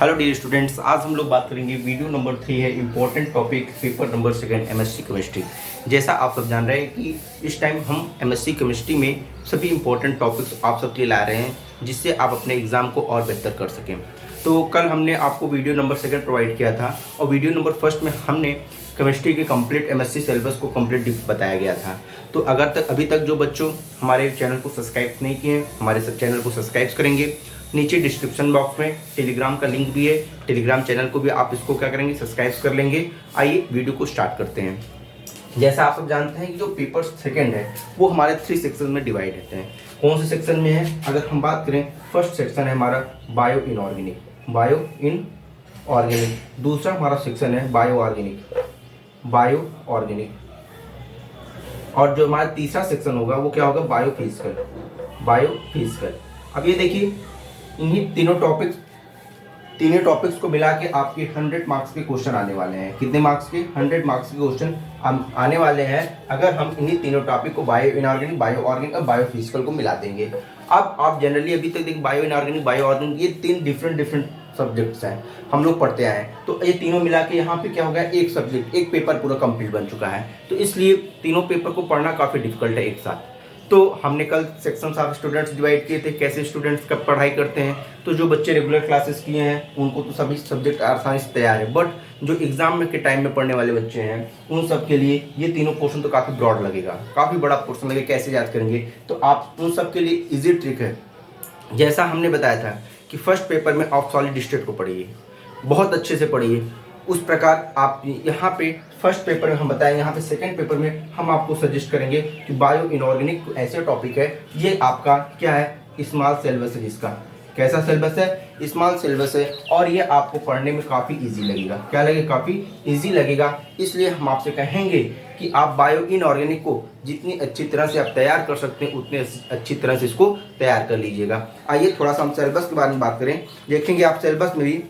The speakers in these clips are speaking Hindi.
हेलो डियर स्टूडेंट्स, आज हम लोग बात करेंगे वीडियो नंबर 3 है important topic paper number 2 MSc chemistry. जैसा आप सब जान रहे हैं कि इस टाइम हम एमएससी केमिस्ट्री में सभी इम्पोर्टेंट टॉपिक्स आप सबके लिए ला रहे हैं जिससे आप अपने एग्जाम को और बेहतर कर सकें। तो कल हमने आपको वीडियो नंबर 2 प्रोवाइड किया था और वीडियो नंबर 1 में हमने केमिस्ट्री के कंप्लीट एमएससी सिलेबस को कंप्लीट बताया गया था। तो अभी तक जो बच्चों हमारे चैनल को सब्सक्राइब नहीं किए हैं, हमारे चैनल को सब्सक्राइब करेंगे। नीचे डिस्क्रिप्शन बॉक्स में टेलीग्राम का लिंक भी है, टेलीग्राम चैनल को भी आप इसको क्या करेंगे, सब्सक्राइब कर लेंगे। आइए वीडियो को स्टार्ट करते हैं। जैसा आप सब जानते हैं कि जो पेपर 2 है वो हमारे 3 सेक्शन में डिवाइड होते हैं। कौन से सेक्शन में है? अगर हम बात करें, फर्स्ट सेक्शन है हमारा बायो इनऑर्गेनिक। दूसरा हमारा सेक्शन है बायो ऑर्गेनिक। और जो हमारा तीसरा सेक्शन होगा वो क्या होगा? बायोफिजिकल। अब ये देखिए, इन्हीं तीनों टॉपिक्स को मिला के आपके 100 मार्क्स के क्वेश्चन आने वाले हैं। कितने मार्क्स के? 100 मार्क्स के क्वेश्चन आने वाले हैं अगर हम इन्हीं तीनों टॉपिक को बायो इनऑर्गेनिक, बायो ऑर्गेनिक और बायोफिजिकल को मिला देंगे। अब आप जनरली अभी तक देखिए, बायो इनऑर्गेनिक, बायो ऑर्गेनिक, ये 3 डिफरेंट सब्जेक्ट्स हैं, हम लोग पढ़ते आए हैं। तो ये तीनों मिला के यहाँ पे क्या हो गया? एक सब्जेक्ट, एक पेपर पूरा कंप्लीट बन चुका है। तो इसलिए तीनों पेपर को पढ़ना काफ़ी डिफिकल्ट है एक साथ। तो हमने कल सेक्शंस ऑफ स्टूडेंट्स डिवाइड किए थे, कैसे स्टूडेंट्स कब पढ़ाई करते हैं। तो जो बच्चे रेगुलर क्लासेस किए हैं उनको तो सभी सब्जेक्ट आसानी से तैयार है, बट जो एग्जाम में के टाइम में पढ़ने वाले बच्चे हैं उन सब के लिए ये तीनों पोर्शन तो काफ़ी ब्रॉड लगेगा, काफ़ी बड़ा पोर्शन लगेगा। कैसे याद करेंगे? तो आप उन सब के लिए ईजी ट्रिक है। जैसा हमने बताया था कि फर्स्ट पेपर में ऑफ सॉलिड स्टेट को पढ़िए, बहुत अच्छे से पढ़िए। उस प्रकार आप यहाँ पे फर्स्ट पेपर में हम बताएंगे, यहाँ पे सेकंड पेपर में हम आपको सजेस्ट करेंगे कि बायो इनऑर्गेनिक ऐसे टॉपिक है, ये आपका क्या है? स्मॉल सिलेबस है। जिसका कैसा सिलेबस है? स्मॉल सिलेबस है और ये आपको पढ़ने में काफ़ी इजी लगेगा। क्या लगेगा? काफ़ी इजी लगेगा। इसलिए हम आपसे कहेंगे कि आप बायो इनऑर्गेनिक को जितनी अच्छी तरह से आप तैयार कर सकते हैं उतनी अच्छी तरह से इसको तैयार कर लीजिएगा। आइए थोड़ा सा हम सिलेबस के बारे में बात करें। देखेंगे आप सिलेबस में भी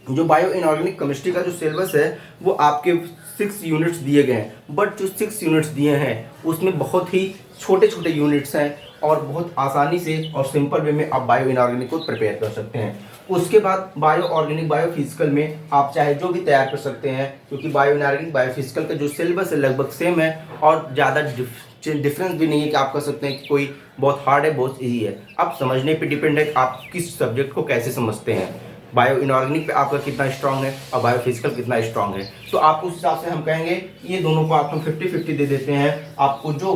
जो बायो इनऑर्गेनिक केमिस्ट्री का जो सिलेबस है वो आपके 6 यूनिट्स दिए गए हैं, बट जो 6 यूनिट्स दिए हैं उसमें बहुत ही छोटे छोटे यूनिट्स हैं और बहुत आसानी से और सिंपल वे में आप बायो इनऑर्गेनिक को प्रिपेयर कर सकते हैं। उसके बाद बायो ऑर्गेनिक, बायोफिजिकल में आप चाहे जो भी तैयार कर सकते हैं, क्योंकि बायो इनऑर्गेनिक, बायोफिजिकल का जो सिलेबस है लगभग सेम है और ज़्यादा डिफरेंस भी नहीं है कि आप कह सकते हैं कि कोई बहुत हार्ड है, बहुत ईजी है। अब समझने पर डिपेंड है आप किस सब्जेक्ट को कैसे समझते हैं। बायो इनऑर्गेनिक पे आपका कितना स्ट्रांग है और बायोफिजिकल कितना स्ट्रांग है। तो आप उस हिसाब से हम कहेंगे ये दोनों को आप हम 50-50 दे देते हैं आपको। जो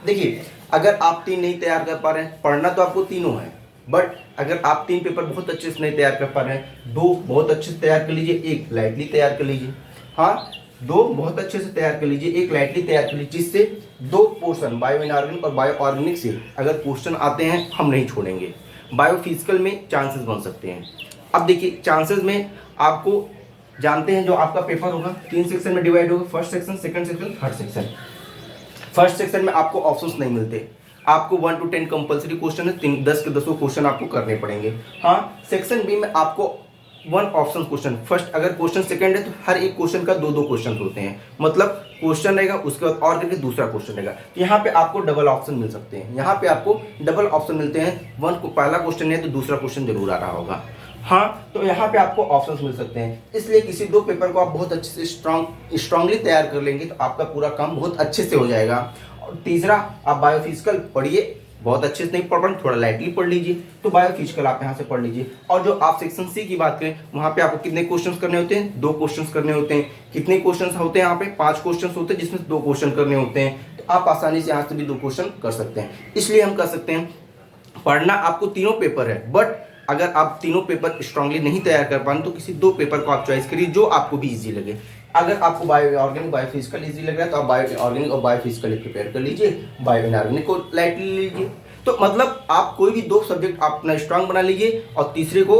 देखिए, अगर आप 3 नहीं तैयार कर पा रहे हैं, पढ़ना तो आपको तीनों है, बट अगर आप 3 पेपर बहुत अच्छे से नहीं तैयार कर पा रहे हैं, 2 बहुत अच्छे से तैयार कर लीजिए, 1 लाइटली तैयार कर लीजिए। हाँ, 2 बहुत अच्छे से तैयार कर लीजिए, 1 लाइटली तैयार कर लीजिए, जिससे 2 पोर्शन बायो इनऑर्गेनिक और बायो ऑर्गेनिक से अगर क्वेश्चन आते हैं हम नहीं छोड़ेंगे। बायोफिजिकल में चांसेस बन सकते हैं। अब देखिए, चांसेस में आपको जानते हैं जो आपका पेपर होगा 3 सेक्शन में डिवाइड होगा, first section, second section, third section. First section में आपको ऑप्शंस नहीं मिलते, आपको 1 to 10 कंपलसरी क्वेश्चन है, 10 के 10 क्वेश्चन आपको करने पड़ेंगे। हाँ, सेक्शन बी में आपको 1 ऑप्शन क्वेश्चन, फर्स्ट अगर क्वेश्चन सेकंड है तो हर एक क्वेश्चन का 2 क्वेश्चन होते हैं, मतलब क्वेश्चन रहेगा उसके बाद और करके दूसरा क्वेश्चन रहेगा। यहाँ पे आपको डबल ऑप्शन मिल सकते हैं, यहाँ पे आपको डबल ऑप्शन मिलते हैं। 1 को पहला क्वेश्चन है तो दूसरा क्वेश्चन जरूर आ रहा होगा। हाँ, तो यहाँ पे आपको ऑप्शंस मिल सकते हैं। इसलिए किसी 2 पेपर को आप बहुत अच्छे से स्ट्रांगली तैयार कर लेंगे तो आपका पूरा काम बहुत अच्छे से हो जाएगा। और तीसरा, आप बायोफिजिकल पढ़िए, बहुत अच्छे से नहीं पढ़ पाए थोड़ा लाइटली पढ़ लीजिए, तो बायोफिजिकल आप यहाँ से पढ़ लीजिए। और जो आप सेक्शन सी की बात करें, वहाँ पे आपको कितने क्वेश्चंस करने होते हैं? 2 क्वेश्चंस करने होते हैं। कितने क्वेश्चंस होते हैं यहाँ पे? 5 क्वेश्चंस होते हैं, जिसमें 2 क्वेश्चन करने होते हैं। तो आप आसानी से यहाँ से भी 2 क्वेश्चन कर सकते हैं। इसलिए हम कह सकते हैं पढ़ना आपको तीनों पेपर है, बट अगर आप तीनों पेपर स्ट्रांगली नहीं तैयार कर पाए तो किसी 2 पेपर को आप चॉइस करिए जो आपको भी इजी लगे। अगर आपको बायो ऑर्गेनिक, बायोफिजिकल इजी लग रहा है तो आप बायो ऑर्गेनिक और बायोफिजिकल प्रिपेयर कर लीजिए, बायो इनऑर्गेनिक को लाइटली लीजिए। तो मतलब आप कोई भी 2 सब्जेक्ट आप अपना स्ट्रांग बना लीजिए और तीसरे को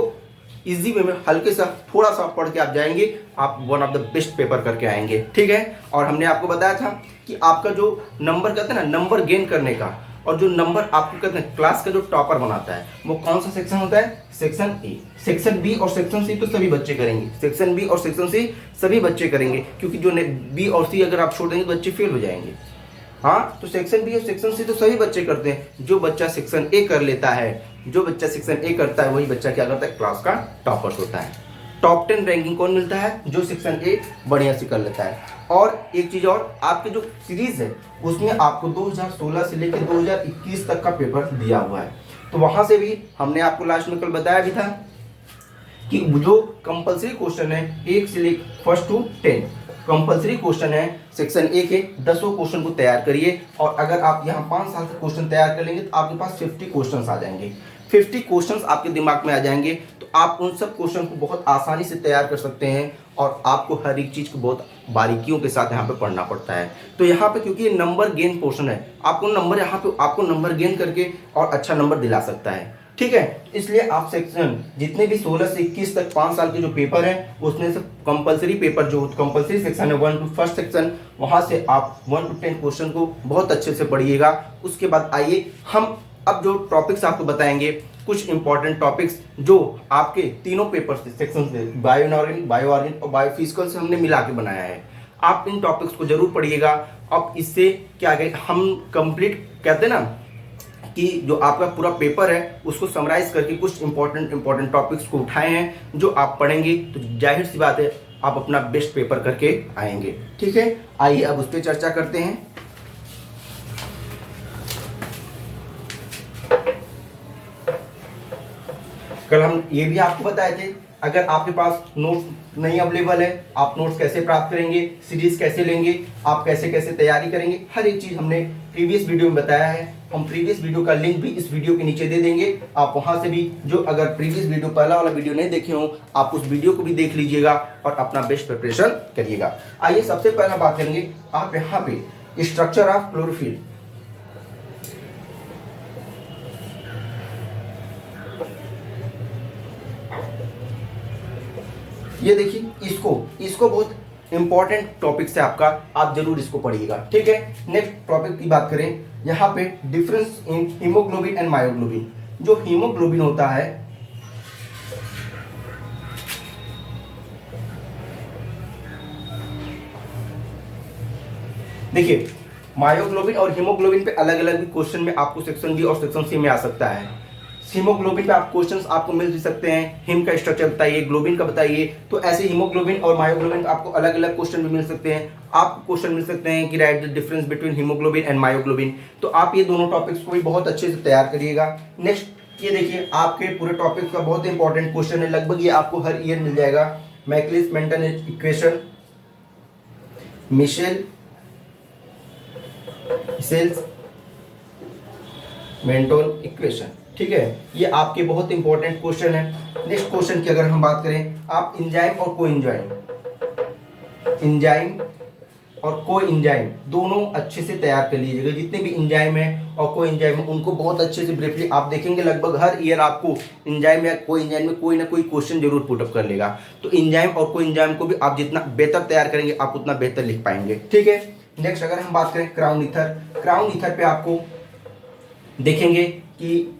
इजी वे में हल्के सा थोड़ा सा पढ़ के आप जाएंगे, आप 1 ऑफ द बेस्ट पेपर करके आएंगे। ठीक है, और हमने आपको बताया था कि आपका जो नंबर कहते हैं ना, नंबर गेन करने का, और जो नंबर आपको कहते हैं क्लास का जो टॉपर बनाता है, वो कौन सा सेक्शन होता है? Section A. सेक्शन बी और सेक्शन सी तो सभी बच्चे करेंगे, सेक्शन बी और सेक्शन सी सभी बच्चे करेंगे, क्योंकि जो बी और सी अगर आप छोड़ देंगे तो बच्चे फेल हो जाएंगे। हाँ, तो सेक्शन बी और सेक्शन सी तो सभी बच्चे करते हैं। जो बच्चा सेक्शन ए कर लेता है, जो बच्चा सेक्शन ए करता है, वही बच्चा क्या करता है? क्लास का टॉपर्स होता है। टॉप 10 रैंकिंग कौन मिलता है? जो सेक्शन ए बढ़िया से कर लेता है। और एक चीज़ और, आपकी जो सीरीज है उसमें आपको 2016 से लेकर 2021 तक का पेपर दिया हुआ है। तो वहाँ से भी हमने आपको लास्ट में कल बताया भी था कि जो कंपलसरी क्वेश्चन है 1 से लेकर फर्स्ट टू 10 कंपलसरी क्वेश्चन है सेक्शन ए के 10 क्वेश्चन को तैयार करिए। और अगर आप यहाँ 5 साल से क्वेश्चन तैयार कर लेंगे तो आपके पास 50 क्वेश्चन आ जाएंगे। 50 क्वेश्चंस आपके दिमाग में आ जाएंगे तो आप उन सब क्वेश्चन को बहुत आसानी से तैयार कर सकते हैं। और आपको हर एक चीज़ को बहुत बारीकियों के साथ यहाँ पे पढ़ना पड़ता है। तो यहाँ पे क्योंकि ये नंबर गेन पोर्शन है, आपको नंबर यहाँ पे आपको नंबर गेन करके और अच्छा नंबर दिला सकता है। ठीक है, इसलिए आप सेक्शन जितने भी 16 से 21 तक 5 साल के जो पेपर है उसमें से कंपलसरी पेपर जो कंपलसरी सेक्शन है 1 टू फर्स्ट सेक्शन, वहाँ से आप 1 टू 10 क्वेश्चन को बहुत अच्छे से पढ़िएगा। उसके बाद आइए हम अब जो टॉपिक्स आपको बताएंगे, कुछ इंपॉर्टेंट टॉपिक्स जो आपके तीनों पेपर से सेक्शन से बायो इनऑर्गेनिक, बायो ऑर्गेनिक और बायोफिजिकल से हमने मिला के बनाया है। आप इन टॉपिक्स को जरूर पढ़िएगा। अब इससे क्या है, हम कंप्लीट कहते हैं ना कि जो आपका पूरा पेपर है उसको समराइज करके कुछ इंपॉर्टेंट टॉपिक्स को उठाए हैं जो आप पढ़ेंगे तो जाहिर सी बात है आप अपना बेस्ट पेपर करके आएंगे। ठीक है, आइए अब उस पर चर्चा करते हैं। कल हम ये भी आपको बताए थे, अगर आपके पास नोट्स नहीं अवेलेबल है, आप नोट्स कैसे प्राप्त करेंगे, सीरीज कैसे लेंगे, आप कैसे कैसे तैयारी करेंगे, हर एक चीज़ हमने प्रीवियस वीडियो में बताया है। हम प्रीवियस वीडियो का लिंक भी इस वीडियो के नीचे दे देंगे। आप वहां से भी जो अगर प्रीवियस वीडियो पहला वाला वीडियो नहीं देखे हो आप उस वीडियो को भी देख लीजिएगा और अपना बेस्ट प्रिपरेशन करिएगा। आइए सबसे पहला बात करेंगे आप यहाँ पे स्ट्रक्चर ऑफ क्लोरोफिल। ये देखिए इसको बहुत इंपॉर्टेंट टॉपिक से आपका, आप जरूर इसको पढ़िएगा। ठीक है, नेक्स्ट टॉपिक की बात करें यहाँ पे difference in haemoglobin and myoglobin. जो हीमोग्लोबिन होता है देखिए, मायोग्लोबिन और हीमोग्लोबिन पे अलग अलग भी क्वेश्चन में आपको सेक्शन बी और सेक्शन सी में आ सकता है। हीमोग्लोबिन पे आप क्वेश्चंस आपको मिल भी सकते हैं, हिम का स्ट्रक्चर बताइए, ग्लोबिन का बताइए। तो ऐसे हीमोग्लोबिन और मायोग्लोबिन का आपको अलग अलग क्वेश्चन भी मिल सकते हैं। आपको क्वेश्चन मिल सकते हैं कि right the difference between haemoglobin and myoglobin. तो आप ये दोनों टॉपिक्स को भी बहुत अच्छे से तैयार करिएगा। नेक्स्ट ये देखिए, आपके पूरे टॉपिक का बहुत इंपॉर्टेंट क्वेश्चन है, लगभग ये आपको हर ईयर मिल जाएगा। Michaelis Menten equation, Michaelis Menten equation. ठीक है, ये आपके बहुत इंपॉर्टेंट क्वेश्चन है। नेक्स्ट क्वेश्चन की अगर हम बात करें, आप एंजाइम और को एंजाइम दोनों अच्छे से तैयार कर लीजिएगा। जितने भी एंजाइम है और को एंजाइम है उनको बहुत अच्छे से ब्रीफली आप देखेंगे, लगभग हर ईयर आपको एंजाइम या को एंजाइम में कोई ना कोई क्वेश्चन जरूर पुटअप कर लेगा। तो एंजाइम और को एंजाइम को भी आप जितना बेहतर तैयार करेंगे आप उतना बेहतर लिख पाएंगे। ठीक है, नेक्स्ट अगर हम बात करें क्राउन ईथर पे आपको देखेंगे कि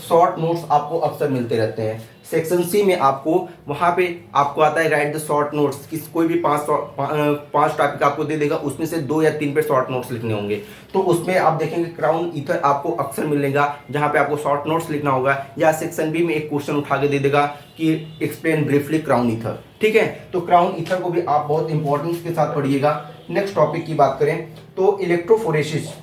शॉर्ट नोट्स आपको अक्सर मिलते रहते हैं। सेक्शन सी में आपको वहाँ पे आपको आता है राइट द शॉर्ट नोट्स, किस कोई भी पांच टॉपिक आपको दे देगा, उसमें से 2 या 3 पे शॉर्ट नोट्स लिखने होंगे। तो उसमें आप देखेंगे क्राउन ईथर आपको अक्सर मिलेगा जहाँ पे आपको शॉर्ट नोट्स लिखना होगा। या सेक्शन बी में एक क्वेश्चन उठा के दे देगा कि एक्सप्लेन ब्रीफली क्राउन ईथर। ठीक है, तो क्राउन ईथर को भी आप बहुत इंपॉर्टेंस के साथ पढ़िएगा। नेक्स्ट टॉपिक की बात करें तो इलेक्ट्रोफोरेसिस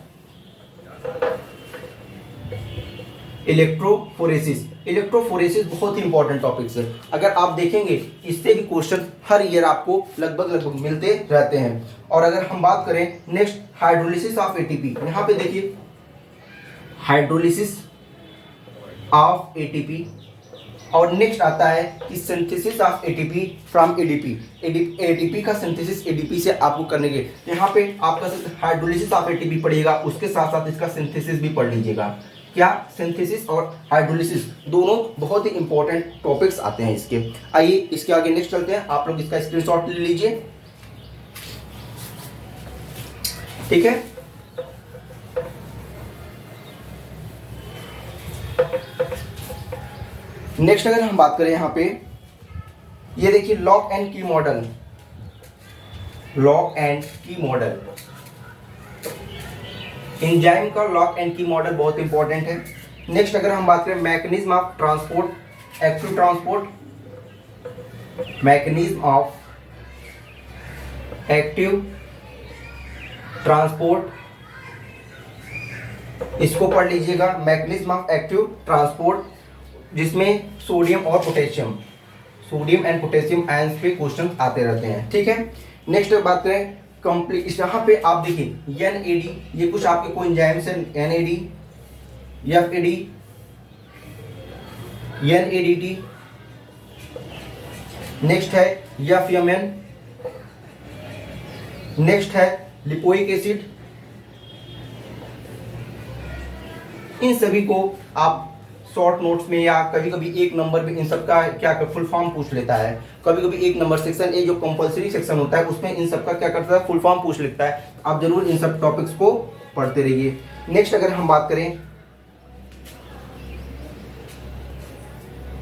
बहुत ही इंपॉर्टेंट टॉपिक्स है। अगर आप देखेंगे इससे भी क्वेश्चन हर ईयर आपको लगभग मिलते रहते हैं। और अगर हम बात करें नेक्स्ट हाइड्रोलिसिस ऑफ एटीपी, यहाँ पे देखिए हाइड्रोलिसिस ऑफ एटीपी। और नेक्स्ट आता है कि synthesis of ATP from ADP. ATP का सिंथेसिस एडीपी से आपको करने के, यहाँ पे आपका हाइड्रोलिसिस ऑफ एटीपी पढ़िएगा, उसके साथ साथ इसका सिंथेसिस भी पढ़ लीजिएगा। क्या सिंथेसिस और हाइड्रोलिसिस दोनों बहुत ही इंपॉर्टेंट टॉपिक्स आते हैं इसके। आइए इसके आगे नेक्स्ट चलते हैं, आप लोग इसका स्क्रीनशॉट ले लीजिए। ठीक है, नेक्स्ट अगर हम बात करें यहाँ पे ये देखिए लॉक एंड की मॉडल। एंजाइम का लॉक एंड की मॉडल बहुत इंपॉर्टेंट है। नेक्स्ट अगर हम बात करें mechanism of transport, active transport, mechanism of active transport, इसको पढ़ लीजिएगा, मैकेनिज्म ऑफ एक्टिव ट्रांसपोर्ट, जिसमें सोडियम और potassium, sodium and potassium ions पे क्वेश्चन आते रहते हैं। ठीक है, नेक्स्ट बात करें कंप्लीट, यहाँ पे आप देखिए एनएडी, ये कुछ आपके कोई एंजाइम्स है, एनएडी, एफएडी, एनएडीटी, नेक्स्ट है एफएमएन, नेक्स्ट है लिपोइक एसिड। इन सभी को आप शॉर्ट नोट्स में या कभी कभी एक नंबर में इन सब का क्या फुल फॉर्म पूछ लेता है, कभी कभी एक नंबर सेक्शन ए जो कंपलसरी सेक्शन होता है उसमें इन सब का क्या करता है, फुल फॉर्म पूछ लेता है। आप जरूर इन सब टॉपिक्स को पढ़ते रहिए। नेक्स्ट अगर हम बात करें,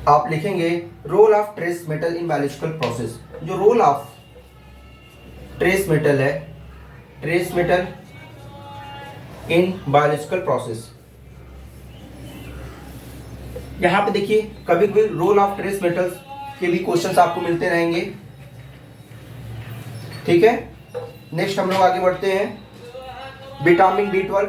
आप लिखेंगे role of trace metal in biological process. जो रोल ऑफ ट्रेस मेटल है, trace metal in biological process, यहाँ पे देखिए कभी कभी रोल ऑफ ट्रेस मेटल्स के भी क्वेश्चंस आपको मिलते रहेंगे। ठीक है, नेक्स्ट हम लोग आगे बढ़ते हैं। विटामिन B12,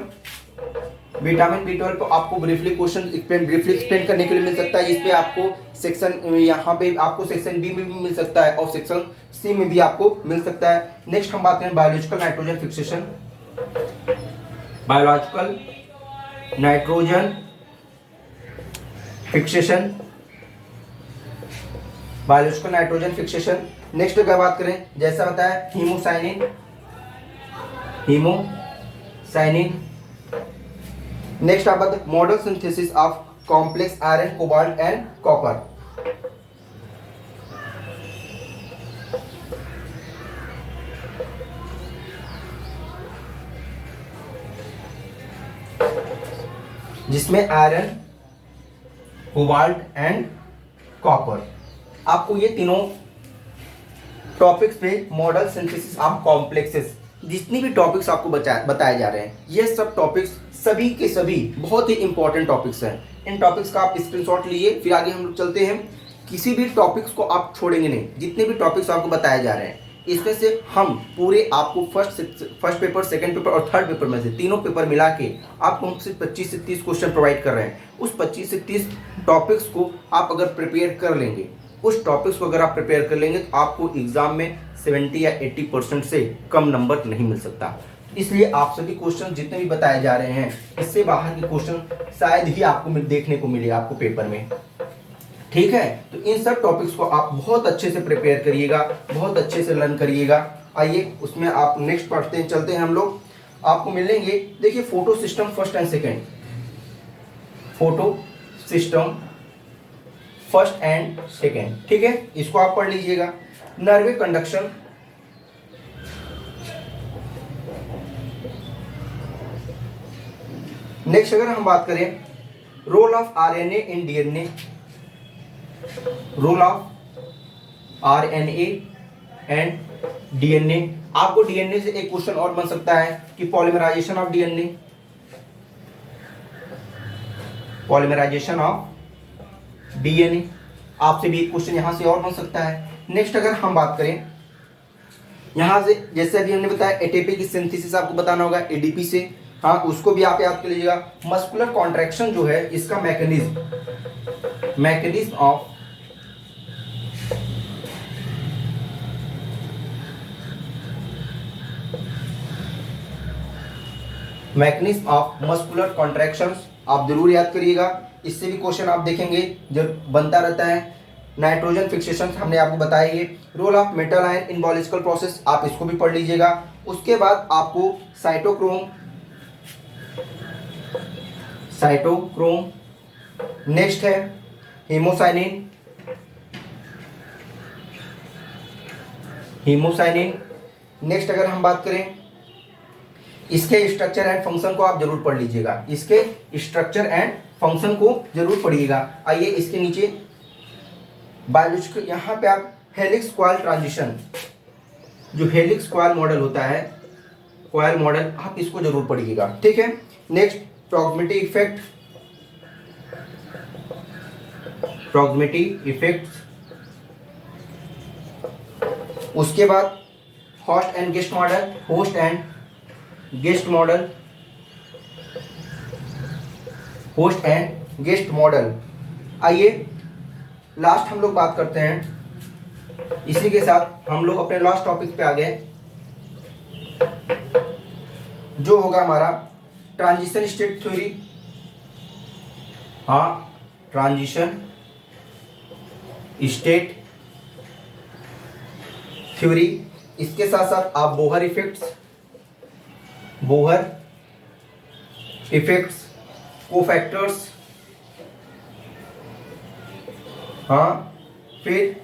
विटामिन B12 तो आपको ब्रीफली क्वेश्चन ब्रीफली एक्सप्लेन करने के लिए मिल सकता है। इस पे आपको सेक्शन, यहाँ पे आपको सेक्शन बी में भी मिल सकता है और सेक्शन सी में भी आपको मिल सकता है। नेक्स्ट हम बात करें biological nitrogen fixation, biological nitrogen fixation, biological nitrogen fixation. Next क्या बात करें, जैसा बताया हीमोसाइनिन, हीमोसाइनिन। नेक्स्ट आप बात model synthesis of complex iron, cobalt and copper. जिसमें आयरन, कोबाल्ट एंड कॉपर, आपको ये तीनों टॉपिक्स पे मॉडल सिंथेसिस ऑफ कॉम्प्लेक्सेस, जितनी भी टॉपिक्स आपको बताए जा रहे हैं, ये सब टॉपिक्स सभी के सभी बहुत ही इंपॉर्टेंट टॉपिक्स हैं। इन टॉपिक्स का आप स्क्रीनशॉट लीजिए, फिर आगे हम लोग चलते हैं। किसी भी टॉपिक्स को आप छोड़ेंगे नहीं, जितने भी टॉपिक्स आपको बताए जा रहे हैं इसमें से हम पूरे आपको फर्स्ट पेपर, सेकंड पेपर और थर्ड पेपर में से तीनों पेपर मिला के आपको हम सिर्फ 25 से 30 क्वेश्चन प्रोवाइड कर रहे हैं। उस 25 से 30 टॉपिक्स को आप अगर प्रिपेयर कर लेंगे, उस टॉपिक्स को अगर आप प्रिपेयर कर लेंगे तो आपको एग्जाम में 70 या 80% से कम नंबर नहीं मिल सकता। इसलिए आप सभी क्वेश्चन जितने भी बताए जा रहे हैं, इससे बाहर के क्वेश्चन शायद ही आपको देखने को मिले आपको पेपर में। ठीक है, तो इन सब टॉपिक्स को आप बहुत अच्छे से प्रिपेयर करिएगा, बहुत अच्छे से लर्न करिएगा। आइए उसमें आप नेक्स्ट पढ़ते हैं, चलते हैं हम लोग। आपको मिलेंगे, देखिए photo system first and second, photo system first and second. ठीक है, इसको आप पढ़ लीजिएगा। नर्वे कंडक्शन, नेक्स्ट अगर हम बात करें role of RNA in DNA, role of RNA and DNA. आपको डीएनए से एक क्वेश्चन और बन सकता है कि polymerisation of DNA, polymerisation of DNA, आपसे भी एक क्वेश्चन यहां से और बन सकता है। नेक्स्ट अगर हम बात करें यहां से, जैसे अभी हमने बताया एटीपी की सिंथेसिस आपको बताना होगा एडीपी से, हाँ उसको भी आप याद कर लीजिएगा। मस्कुलर कॉन्ट्रैक्शन जो है इसका mechanism, mechanism of mechanism of muscular contractions आप जरूर याद करिएगा। इससे भी क्वेश्चन आप देखेंगे जो बनता रहता है। नाइट्रोजन फिक्सेशन हमने आपको बताया, ये role of metal ion in biological process, आप इसको भी पढ़ लीजिएगा। उसके बाद आपको साइटोक्रोम, साइटोक्रोम, नेक्स्ट है हीमोसाइनिन, हीमोसाइनिन। नेक्स्ट अगर हम बात करें इसके स्ट्रक्चर एंड फंक्शन को आप जरूर पढ़ लीजिएगा, इसके स्ट्रक्चर एंड फंक्शन को जरूर पढ़िएगा। आइए इसके नीचे बायोलॉजिकल, यहाँ पे आप हेलिक्स कॉइल ट्रांजिशन, जो हेलिक्स कॉइल मॉडल होता है, कॉइल मॉडल, आप इसको जरूर पढ़िएगा। ठीक है, next proximity effect, proximity effect, उसके बाद host and guest model, host and guest model, host and guest model. आइए लास्ट हम लोग बात करते हैं, इसी के साथ हम लोग अपने लास्ट टॉपिक पे आ गए, जो होगा हमारा ट्रांजिशन स्टेट थ्योरी। हाँ, ट्रांजिशन स्टेट थ्योरी। इसके साथ साथ आप बोहर इफेक्ट्स, कोफैक्टर्स, हाँ, फिर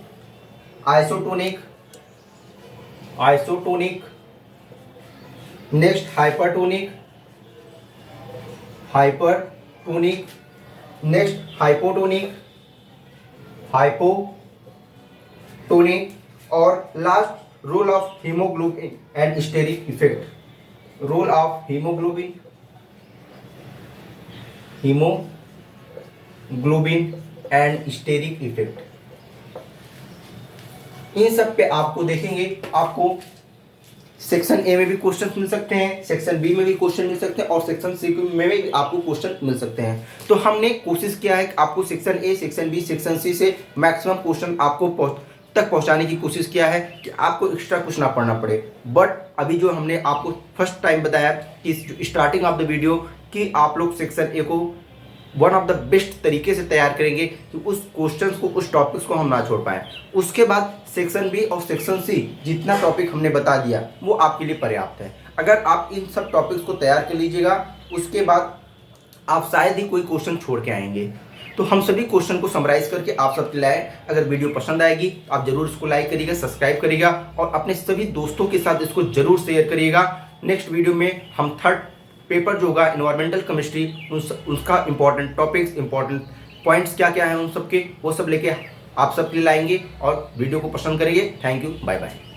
isotonic, next hypertonic, next hypotonic, और last role of haemoglobin and steric effect, role of haemoglobin and steric effect. इन सब पे आपको देखेंगे, आपको सेक्शन ए में भी क्वेश्चन मिल सकते हैं, सेक्शन बी में भी क्वेश्चन मिल सकते हैं, और सेक्शन सी में भी आपको क्वेश्चन मिल सकते हैं। तो हमने कोशिश किया है कि आपको section A, section B, section C से मैक्सिमम क्वेश्चन आपको तक पहुंचाने की कोशिश किया है कि आपको एक्स्ट्रा कुछ ना पढ़ना पड़े। बट अभी जो हमने आपको फर्स्ट टाइम बताया कि स्टार्टिंग ऑफ द वीडियो कि आप लोग सेक्शन ए को वन ऑफ द बेस्ट तरीके से तैयार करेंगे कि उस क्वेश्चंस को, उस टॉपिक्स को हम ना छोड़ पाएँ। उसके बाद सेक्शन बी और सेक्शन सी जितना टॉपिक हमने बता दिया वो आपके लिए पर्याप्त है। अगर आप इन सब टॉपिक्स को तैयार कर लीजिएगा, उसके बाद आप शायद ही कोई क्वेश्चन छोड़ के आएंगे। तो हम सभी क्वेश्चन को समराइज करके आप सबके लाए। अगर वीडियो पसंद आएगी तो आप जरूर इसको लाइक करिएगा, सब्सक्राइब करिएगा, और अपने सभी दोस्तों के साथ इसको जरूर शेयर करिएगा। नेक्स्ट वीडियो में हम थर्ड पेपर जो होगा एनवायरमेंटल केमिस्ट्री, उसका इंपॉर्टेंट टॉपिक्स, इंपॉर्टेंट पॉइंट्स क्या क्या हैं उन सब के, वो सब लेके आप सबके लिए लाएंगे और वीडियो को पसंद करेंगे। Thank you, bye bye.